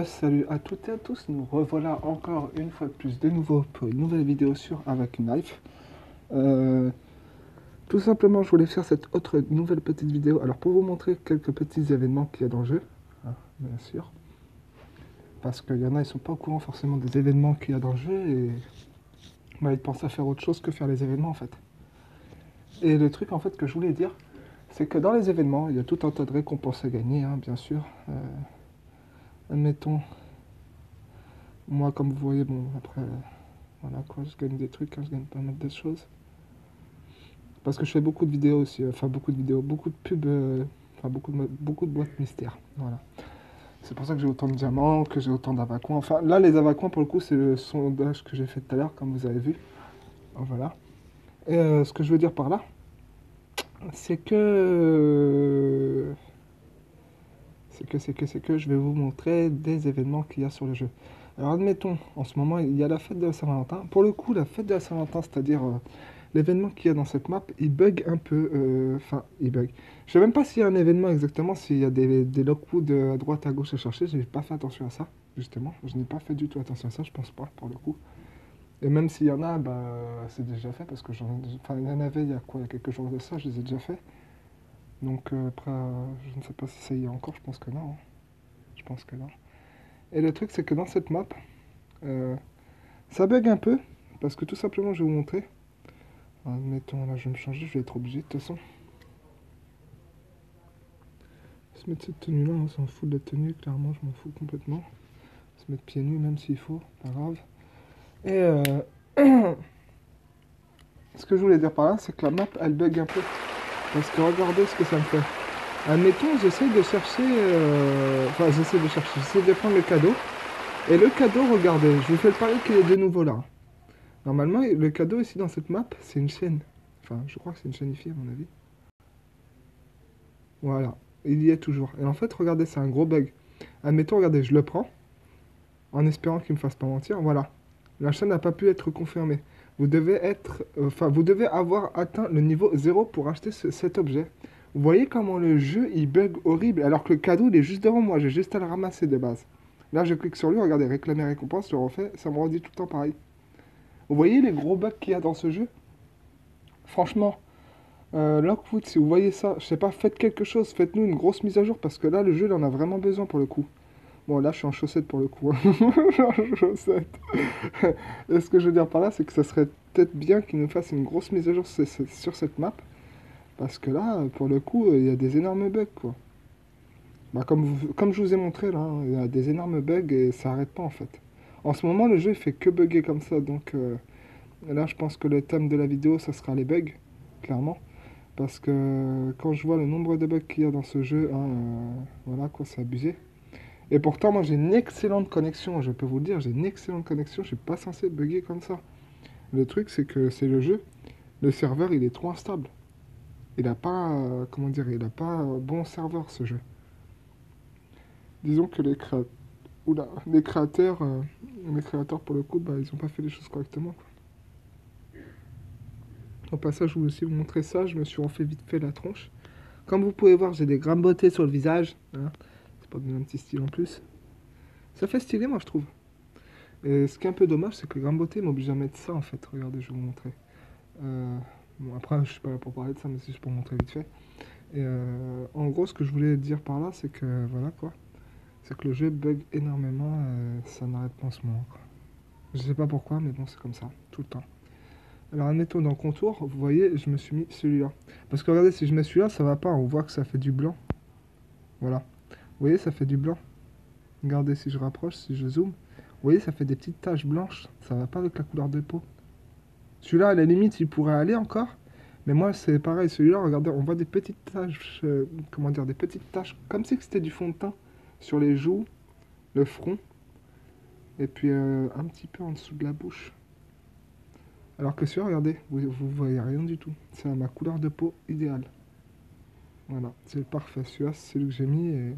Salut à toutes et à tous, nous revoilà encore une fois de plus de nouveau pour une nouvelle vidéo sur Avec une Life. Euh, Tout simplement, je voulais faire cette autre nouvelle petite vidéo. Alors, pour vous montrer quelques petits événements qu'il y a dans le jeu, hein, bien sûr, parce qu'il y en a, ils sont pas au courant forcément des événements qu'il y a dans le jeu et bah, ils pensent à faire autre chose que faire les événements en fait. Et le truc en fait que je voulais dire, c'est que dans les événements, il y a tout un tas de récompenses à gagner, hein, bien sûr. Admettons, moi, comme vous voyez, bon, après. Voilà quoi, je gagne des trucs, hein, je gagne pas mal de choses. Parce que je fais beaucoup de vidéos aussi, enfin beaucoup de vidéos, beaucoup de pubs, enfin beaucoup de boîtes mystères. Voilà. C'est pour ça que j'ai autant de diamants, que j'ai autant d'avacoins. Enfin là, les avacoins pour le coup, c'est le sondage que j'ai fait tout à l'heure, comme vous avez vu. Voilà. Et ce que je veux dire par là, c'est que. C'est que je vais vous montrer des événements qu'il y a sur le jeu. Alors admettons, en ce moment, il y a la fête de la Saint-Valentin. Pour le coup, la fête de la Saint-Valentin, c'est-à-dire l'événement qu'il y a dans cette map, il bug un peu. Enfin, il bug. Je sais même pas s'il y a un événement exactement, s'il y a des Lockwood à droite, à gauche à chercher. J'ai pas fait attention à ça, justement. Je n'ai pas fait du tout attention à ça, je pense pas, pour le coup. Et même s'il y en a, bah, c'est déjà fait, parce que enfin, il y en avait il y a quoi, il y a quelques jours de ça, je les ai déjà fait. Donc après, je ne sais pas si ça y est encore, je pense que non, hein. Je pense que non. Et le truc, c'est que dans cette map, euh, ça bug un peu, parce que tout simplement, je vais vous montrer. Admettons, là, je vais me changer, je vais être obligé de toute façon. Se mettre cette tenue-là, on s'en fout de la tenue, clairement, je m'en fous complètement. Se mettre pieds nus, même s'il faut, pas grave. Et ce que je voulais dire par là, c'est que la map, elle bug un peu. Parce que regardez ce que ça me fait. Admettons, j'essaie de chercher... Enfin, j'essaie de prendre le cadeau. Et le cadeau, regardez, je vous fais le pari qu'il est de nouveau là. Normalement, le cadeau ici dans cette map, c'est une chaîne. Enfin, je crois que c'est une chaîne IFI à mon avis. Voilà, il y est toujours. Et en fait, regardez, c'est un gros bug. Admettons, regardez, je le prends, en espérant qu'il me fasse pas mentir. Voilà, la chaîne n'a pas pu être confirmée. Vous devez être, enfin, vous devez avoir atteint le niveau 0 pour acheter cet objet. Vous voyez comment le jeu, il bug horrible, alors que le cadeau, il est juste devant moi. J'ai juste à le ramasser de base. Là, je clique sur lui, regardez, réclamer récompense, je le refais, ça me redit tout le temps pareil. Vous voyez les gros bugs qu'il y a dans ce jeu? Franchement, Lockwood, si vous voyez ça, je sais pas, faites quelque chose, faites-nous une grosse mise à jour parce que là, le jeu, il en a vraiment besoin pour le coup. Bon, là, je suis en chaussettes pour le coup, hein. Je suis en chaussettes. Et ce que je veux dire par là, c'est que ça serait peut-être bien qu'ils nous fassent une grosse mise à jour sur cette map parce que là, pour le coup, il y a des énormes bugs, quoi. Bah, comme je vous ai montré, là, hein, il y a des énormes bugs et ça arrête pas en fait. En ce moment, le jeu, il fait que bugger comme ça, donc là, je pense que le thème de la vidéo, ça sera les bugs, clairement. Parce que quand je vois le nombre de bugs qu'il y a dans ce jeu, hein, voilà quoi, c'est abusé. Et pourtant, moi j'ai une excellente connexion, je peux vous le dire, j'ai une excellente connexion, je suis pas censé bugger comme ça. Le truc, c'est que c'est le jeu, le serveur il est trop instable. Il a pas, comment dire, il a pas un bon serveur ce jeu. Disons que les créateurs pour le coup, bah, ils ont pas fait les choses correctement, quoi. Au passage, je voulais aussi vous montrer ça, je me suis refait vite fait la tronche. Comme vous pouvez voir, j'ai des grammes beauté sur le visage, hein. C'est pour donner un petit style en plus. Ça fait stylé, moi, je trouve. Et ce qui est un peu dommage, c'est que Grand Beauté m'oblige à mettre ça, en fait. Regardez, je vais vous montrer. Euh, bon, après, je suis pas là pour parler de ça, mais c'est juste pour montrer vite fait. Et en gros, ce que je voulais dire par là, c'est que, voilà, quoi. C'est que le jeu bug énormément, ça n'arrête pas en ce moment, quoi. Je sais pas pourquoi, mais bon, c'est comme ça, tout le temps. Alors, admettons, dans le contour, vous voyez, je me suis mis celui-là. Parce que regardez, si je mets celui-là, ça va pas, on voit que ça fait du blanc. Voilà. Vous voyez, ça fait du blanc. Regardez, si je rapproche, si je zoome, vous voyez, ça fait des petites taches blanches. Ça va pas avec la couleur de peau. Celui-là, à la limite, il pourrait aller encore. Mais moi, c'est pareil. Celui-là, regardez, on voit des petites taches, comment dire, des petites taches, comme si c'était du fond de teint sur les joues, le front, et puis un petit peu en dessous de la bouche. Alors que celui-là, regardez, vous voyez rien du tout. C'est ma couleur de peau idéale. Voilà, c'est parfait. Celui-là, c'est celui que j'ai mis, et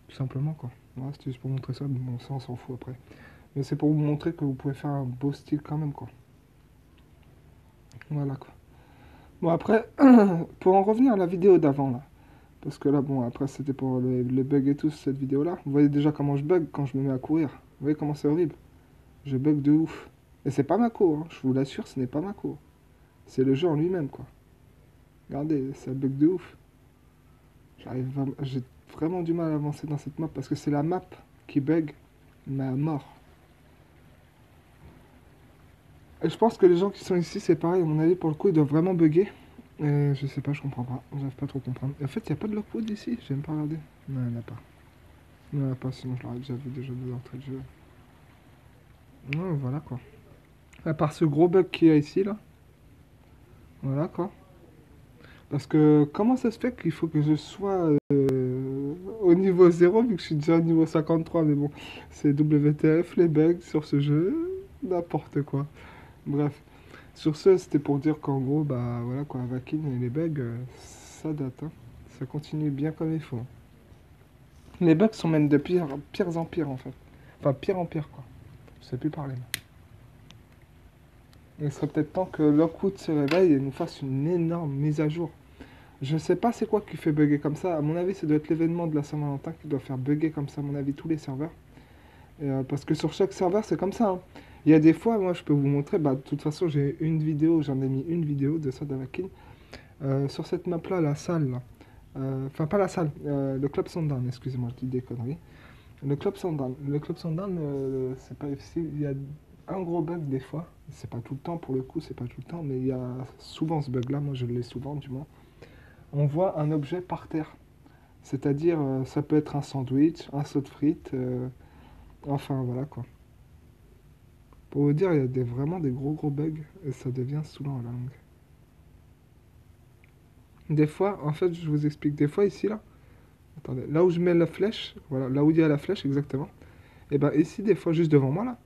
tout simplement, quoi. Voilà, c'était juste pour montrer ça, mais bon, ça, on s'en fout après. Mais c'est pour vous montrer que vous pouvez faire un beau style quand même, quoi. Voilà, quoi. Bon, après, pour en revenir à la vidéo d'avant, là. Parce que là, bon, après, c'était pour les bugs et tout, cette vidéo-là. Vous voyez déjà comment je bug quand je me mets à courir. Vous voyez comment c'est horrible. Je bug de ouf. Et c'est pas ma cour, hein. Je vous l'assure, ce n'est pas ma cour. C'est le jeu en lui-même, quoi. Regardez, ça bug de ouf. J'ai vraiment du mal à avancer dans cette map parce que c'est la map qui bug, mais à mort. Et je pense que les gens qui sont ici, c'est pareil, à mon avis, pour le coup, ils doivent vraiment bugger. Et je sais pas, je comprends pas. J'arrive pas trop comprendre. Et en fait, il y a pas de Lockwood ici, j'ai même pas regardé. Non, il n'y en a pas. Il n'y en a pas, sinon je l'aurais déjà vu déjà de l'entrée de jeu. Ouais, voilà quoi. À part ce gros bug qu'il y a ici, là. Voilà quoi. Parce que comment ça se fait qu'il faut que je sois au niveau 0 vu que je suis déjà au niveau 53, mais bon, c'est WTF, les bugs sur ce jeu, n'importe quoi. Bref, sur ce, c'était pour dire qu'en gros, bah voilà quoi, Vakin et les bugs, ça date, hein. Ça continue bien comme il faut. Les bugs sont même de pires en pire en fait. Enfin, pire en pire quoi. Je sais plus parler. Il serait peut-être temps que Lockwood se réveille et nous fasse une énorme mise à jour. Je sais pas c'est quoi qui fait bugger comme ça. À mon avis, ça doit être l'événement de la Saint-Valentin qui doit faire bugger comme ça, à mon avis, tous les serveurs. Parce que sur chaque serveur, c'est comme ça, hein. Il y a des fois, moi, je peux vous montrer. Bah, de toute façon, j'ai une vidéo, j'en ai mis une vidéo de ça d'Avakin. Sur cette map-là, la salle, là. Enfin, pas la salle, le Club Sundown, excusez-moi, je dis des conneries. Le Club Sundown. Le Club Sundown, c'est pas difficile. Il y a un gros bug des fois. C'est pas tout le temps, pour le coup, c'est pas tout le temps, mais il y a souvent ce bug-là. Moi, je l'ai souvent, du moins. On voit un objet par terre. C'est-à-dire, ça peut être un sandwich, un saut de frites, enfin voilà quoi. Pour vous dire, il y a vraiment des gros bugs et ça devient saoulant à la longue. Des fois, en fait, je vous explique, des fois ici là, attendez, là où je mets la flèche, voilà, là où il y a la flèche exactement, et ben ici, des fois, juste devant moi là,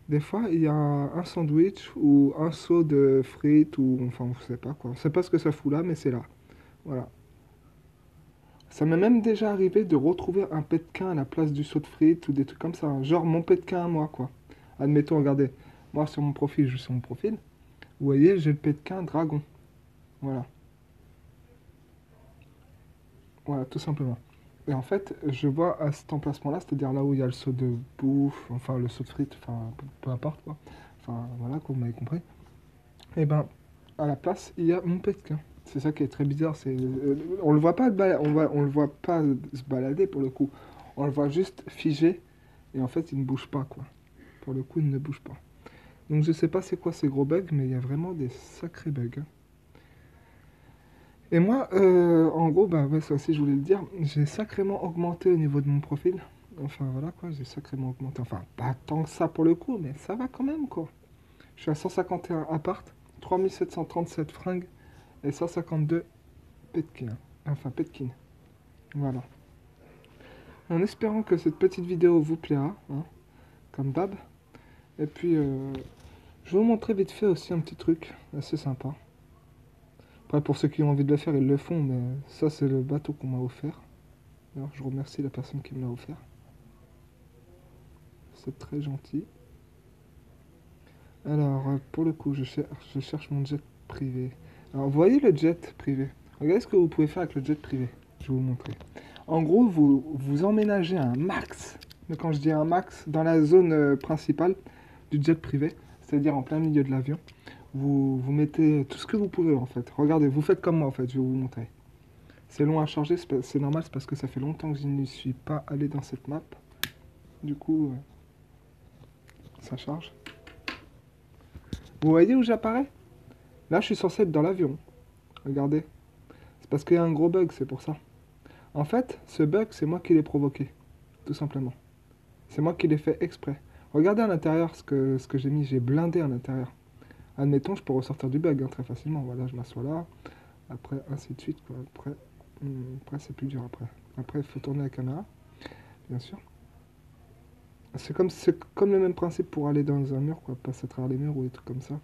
des fois, il y a un sandwich ou un saut de frites ou enfin, on sait pas quoi. On sait pas ce que ça fout là, mais c'est là. Voilà. Ça m'est même déjà arrivé de retrouver un pétquin à la place du saut de frites ou des trucs comme ça, hein. Genre mon pétquin à moi, quoi. Admettons, regardez, moi sur mon profil, je suis sur mon profil. Vous voyez, j'ai le pétquin dragon. Voilà, voilà, tout simplement. Et en fait, je vois à cet emplacement-là, c'est-à-dire là où il y a le saut de bouffe, enfin le saut de frites, enfin peu importe quoi. Enfin voilà, quoi, vous m'avez compris. Et ben, à la place, il y a mon pétquin. C'est ça qui est très bizarre. On le voit pas, on le voit pas se balader pour le coup. On le voit juste figé. Et en fait, il ne bouge pas, quoi. Pour le coup, il ne bouge pas. Donc je sais pas c'est quoi ces gros bugs, mais il y a vraiment des sacrés bugs, hein. Et moi, en gros, bah ouais, ça aussi je voulais le dire, j'ai sacrément augmenté au niveau de mon profil. Enfin voilà quoi, j'ai sacrément augmenté. Enfin, pas tant que ça pour le coup, mais ça va quand même quoi. Je suis à 151 appart, 3737 fringues et 152 petkin. Enfin, petkin. Voilà. En espérant que cette petite vidéo vous plaira, hein, comme d'hab. Et puis, je vais vous montrer vite fait aussi un petit truc assez sympa. Après, pour ceux qui ont envie de le faire, ils le font, mais ça, c'est le bateau qu'on m'a offert. Alors, je remercie la personne qui me l'a offert. C'est très gentil. Alors, pour le coup, je cherche mon jet privé. Alors, vous voyez le jet privé. Regardez ce que vous pouvez faire avec le jet privé. Je vais vous montrer. En gros, vous emménagez un max. Mais quand je dis un max, dans la zone principale du jet privé, c'est-à-dire en plein milieu de l'avion, vous mettez tout ce que vous pouvez en fait. Regardez, vous faites comme moi en fait, je vais vous montrer. C'est long à charger, c'est normal, c'est parce que ça fait longtemps que je n'y suis pas allé dans cette map. Du coup, ça charge. Vous voyez où j'apparais? Là, je suis censé être dans l'avion. Regardez. C'est parce qu'il y a un gros bug, c'est pour ça. En fait, ce bug, c'est moi qui l'ai provoqué. Tout simplement. C'est moi qui l'ai fait exprès. Regardez à l'intérieur ce que j'ai mis. J'ai blindé à l'intérieur. Admettons, je peux ressortir du bug hein, très facilement. Voilà, je m'assois là. Après, ainsi de suite. Quoi. Après c'est plus dur après. Après, il faut tourner la caméra, bien sûr. C'est comme le même principe pour aller dans un mur, quoi. Passer à travers les murs ou des trucs comme ça.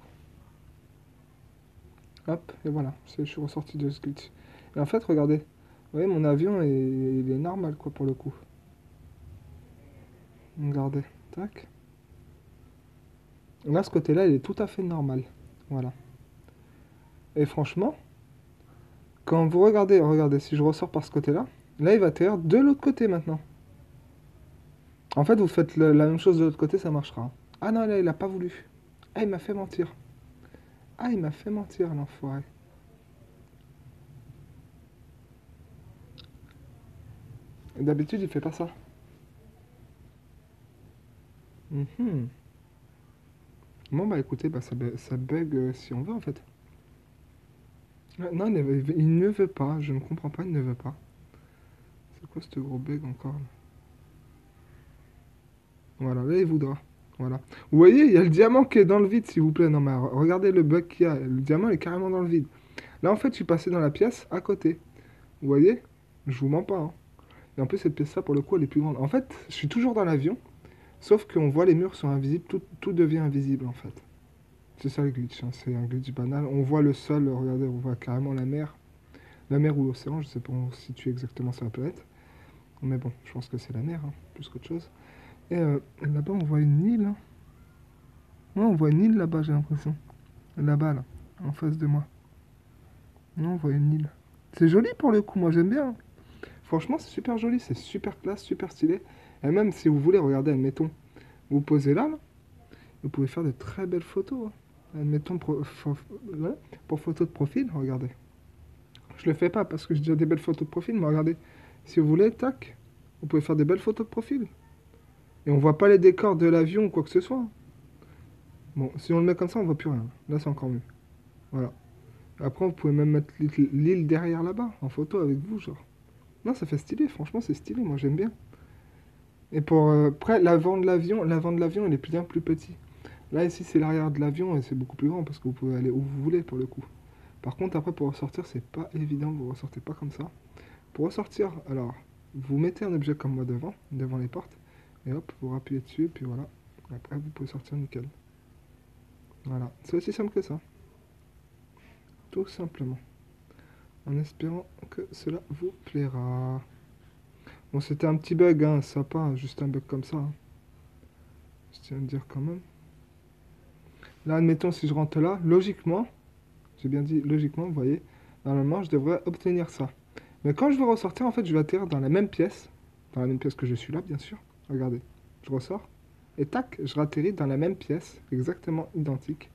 Hop, et voilà. Je suis ressorti de ce glitch. Et en fait, regardez. Vous voyez, mon avion, il est normal, quoi, pour le coup. Regardez. Tac. Là, ce côté-là, il est tout à fait normal. Voilà. Et franchement, quand vous regardez, si je ressors par ce côté-là, là il va atterrir de l'autre côté maintenant. En fait, vous faites la même chose de l'autre côté, ça marchera. Ah non, là il a pas voulu. Ah, il m'a fait mentir. Ah, il m'a fait mentir, l'enfoiré. D'habitude, il fait pas ça. Mhm. Bon, bah écoutez, bah, ça bug si on veut en fait. Non, il ne veut pas, je ne comprends pas, il ne veut pas. C'est quoi ce gros bug encore là? Voilà, là il voudra. Voilà. Vous voyez, il y a le diamant qui est dans le vide, s'il vous plaît. Non, mais regardez le bug qu'il y a. Le diamant est carrément dans le vide. Là, en fait, je suis passé dans la pièce à côté. Vous voyez? Je vous mens pas, hein. Et en plus, cette pièce-là, pour le coup, elle est plus grande. En fait, je suis toujours dans l'avion, sauf qu'on voit les murs sont invisibles, tout devient invisible, en fait. C'est ça le glitch, hein. C'est un glitch banal. On voit le sol, regardez, on voit carrément la mer. La mer ou l'océan, je sais pas où on se situe exactement sur la planète. Mais bon, je pense que c'est la mer, hein, plus qu'autre chose. Et là-bas, on voit une île, hein. Ouais, on voit une île là-bas, j'ai l'impression. Là-bas, là, en face de moi. Non, on voit une île. C'est joli pour le coup, moi j'aime bien. Franchement, c'est super joli, c'est super classe, super stylé. Et même si vous voulez, regardez, admettons, vous posez là, vous pouvez faire de très belles photos, hein. Admettons, ouais, pour photo de profil, regardez. Je le fais pas parce que j'ai déjà des belles photos de profil, mais regardez. Si vous voulez, tac, vous pouvez faire des belles photos de profil. Et on voit pas les décors de l'avion ou quoi que ce soit. Bon, si on le met comme ça, on voit plus rien. Là, c'est encore mieux. Voilà. Après, vous pouvez même mettre l'île derrière là-bas, en photo avec vous, genre. Non, ça fait stylé, franchement, c'est stylé, moi j'aime bien. Et pour après, l'avant de l'avion, il est bien plus petit. Là, ici, c'est l'arrière de l'avion et c'est beaucoup plus grand parce que vous pouvez aller où vous voulez pour le coup. Par contre, après, pour ressortir, c'est pas évident, vous ressortez pas comme ça. Pour ressortir, alors, vous mettez un objet comme moi devant les portes, et hop, vous rappuyez dessus, et puis voilà. Après, vous pouvez sortir nickel. Voilà, c'est aussi simple que ça, tout simplement. En espérant que cela vous plaira. Bon, c'était un petit bug, hein, sympa, hein, juste un bug comme ça, hein. Je tiens à le dire quand même. Là, admettons, si je rentre là, logiquement, j'ai bien dit logiquement, vous voyez, normalement, je devrais obtenir ça. Mais quand je veux ressortir, en fait, je vais atterrir dans la même pièce que je suis là, bien sûr. Regardez, je ressors, et tac, je ratterris dans la même pièce, exactement identique.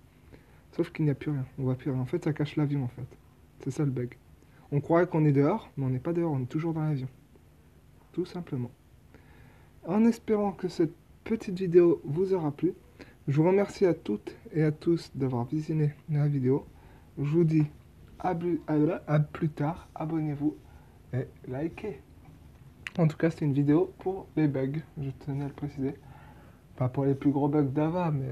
Sauf qu'il n'y a plus rien, on voit plus rien. En fait, ça cache l'avion, en fait. C'est ça le bug. On croirait qu'on est dehors, mais on n'est pas dehors, on est toujours dans l'avion. Tout simplement. En espérant que cette petite vidéo vous aura plu, je vous remercie à toutes et à tous d'avoir visionné la vidéo. Je vous dis à plus tard, abonnez-vous et likez. En tout cas, c'était une vidéo pour les bugs, je tenais à le préciser. Pas pour les plus gros bugs d'Ava, mais...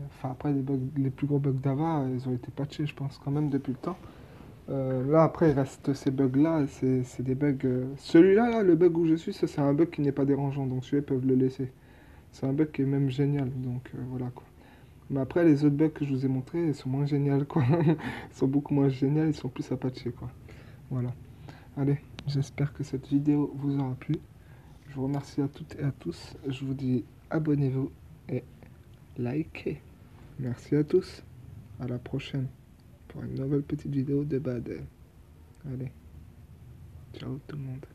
Enfin, après, les plus gros bugs d'Ava, ils ont été patchés, je pense, quand même, depuis le temps. Là, après, il reste ces bugs-là, c'est des bugs... Celui-là, là, le bug où je suis, ça, c'est un bug qui n'est pas dérangeant, donc celui-là, ils peuvent le laisser. C'est un bug qui est même génial, donc voilà, quoi. Mais après, les autres bugs que je vous ai montrés, ils sont moins géniaux, quoi. Ils sont beaucoup moins géniaux, ils sont plus à patcher, quoi. Voilà. Allez, j'espère que cette vidéo vous aura plu. Je vous remercie à toutes et à tous. Je vous dis abonnez-vous et likez. Merci à tous. À la prochaine pour une nouvelle petite vidéo de Bad. Allez, ciao tout le monde.